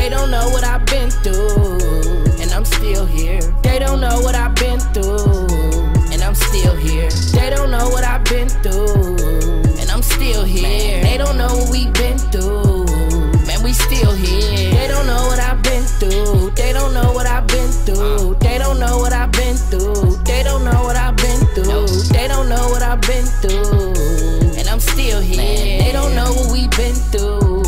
They don't know what I've been through, and I'm still here. They don't know what I've been through, and I'm still here. They don't know what I've been through, and I'm still here. They don't know what we've been through, man, we still here. They don't know what I've been through. They don't know what I've been through. They don't know what I've been through. They don't know what I've been through. They don't know what I've been through, and I'm still here. They don't know what we've been through,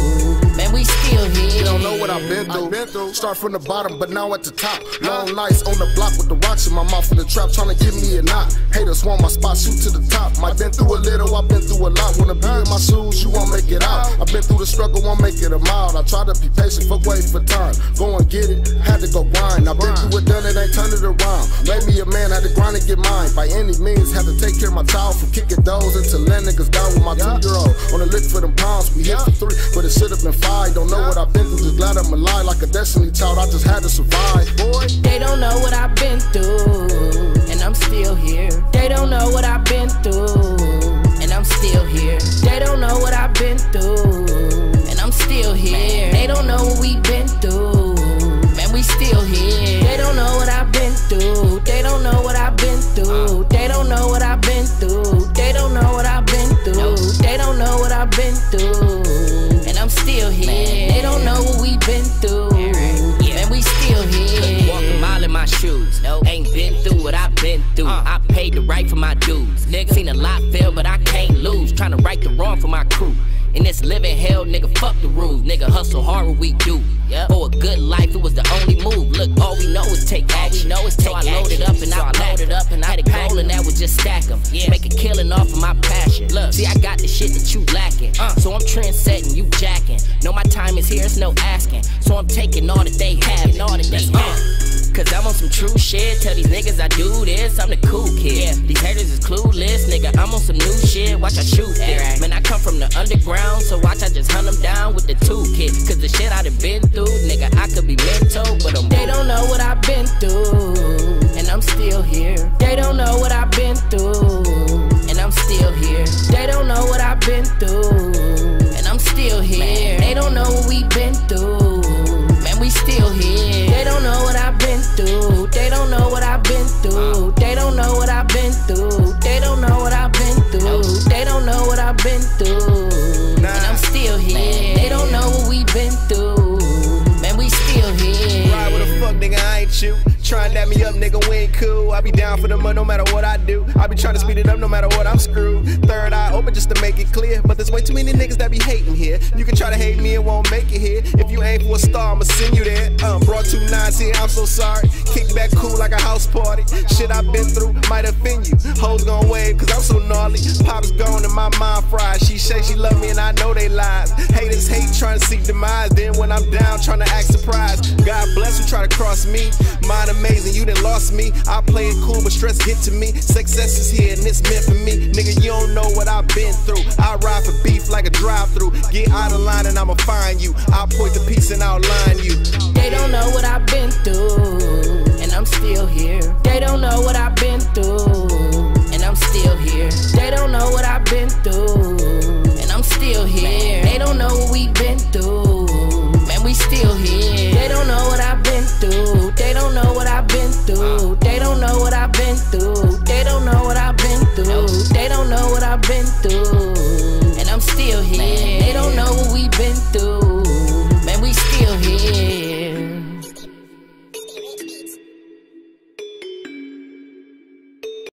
man, we still here. They don't know what I've been through. Start from the bottom, but now at the top. Long nights on the block with the rocks in my mouth in the trap, trying to give me a knot. Haters want my spot, shoot to the top. I've been through a little, I've been through a lot. Wanna be in my shoes, you won't make it out. I've been through the struggle, won't make it a mile. I try to be patient, fuck wait for time. Go and get it, had to go grind. I've been through it, done it, ain't turned it around. Made me a man, had to grind and get mine. By any means, had to take care of my child, from kicking doors into letting niggas down with my 2-year-old. On the lick for them pounds, we hit for 3, but it should've been 5. Don't know what I've been through, just glad I'm alive. Like a destiny child, I just had to survive, boy. They don't know what I've been through, and I'm still here. They don't know what I've been through, and I'm still here. They don't know what I've been through, and I'm still here. They don't know what we've been through, man, we still here. They don't know what I've been through. They don't know what I've been through. They don't know what I've been through. They don't know what I've been through. They don't know what I've been through, and I'm still here. They don't know what we've been through, man, we still here. Walk a mile in my shoes. Ain't been through what I've been through. I paid the right for my dues. Nigga, seen a lot fail, but I can't lose. Tryna right the wrong for my crew. In this living hell, nigga, fuck the rules. Nigga, hustle hard what we do. For a good life, it was the only move. Look, all we know is take action. So I loaded up and I loaded up and I had a goal and that was just stack them. Make a killing off of my passion. Look, see, I got the shit that you lacking. So I'm trendsetting, you jacking. Know my time is here, it's no asking. So I'm taking all that they have and all that they have. Cause I'm on some true shit. Tell these niggas I do this, I'm the cool kid. These haters is clueless, nigga, I'm on some new shit. Watch I shoot it. Man, I come from the underground, so watch I just hunt them down with the toolkit. Cause the shit I done been through, nigga, I could be mental, but I'm They don't know what I've been through, and I'm still here. They don't know what I've been through, and I'm still here. They don't know what I've been through, and I'm still here. They don't know what we've been through, man, we still here. They don't know what I've been through. They don't know what I've been through. They don't know what I've been through. They don't know what I've been through. They don't know what I've been through, and I'm still here. They don't know what we've been through, man, we still here. Ride with a fuck nigga, I ain't you. Tryna dap me up, nigga, we ain't cool. I be down for the money no matter what I do. I be trying to speed it up no matter what, I'm screwed. Third eye open just to make it clear. But there's way too many niggas that be hating here. You can try to hate me and won't make it here. If you aim for a star, I'ma send you there. Brought 2 9s here, I'm so sorry. Kick back cool like a house party. Shit I've been through might offend you. Hoes gon' wave cause I'm so gnarly. Pop's gone and my mind fried. She say she love me and I know they lies. Haters hate trying to seek demise. Then when I'm down trying to act surprised. God bless who try to cross me. Mine amazing, you done lost me. I play it cool, but stress get to me. Success is here and it's meant for me. Nigga, you don't know what I've been through. I ride for beef like a drive-through. Get out of line and I'ma find you. I'll point the piece and outline you. They don't know what I've been through, and I'm still here. They don't know what I've been through, and I'm still here. They don't know what I've been through, and I'm still here. They don't know what we've been through, man, we still here. They don't know what I've been through. They don't know what I've been through. They don't know what I've been through. They don't know what I've been through. They don't know what I've been through, and I'm still here. They don't know what we've been through.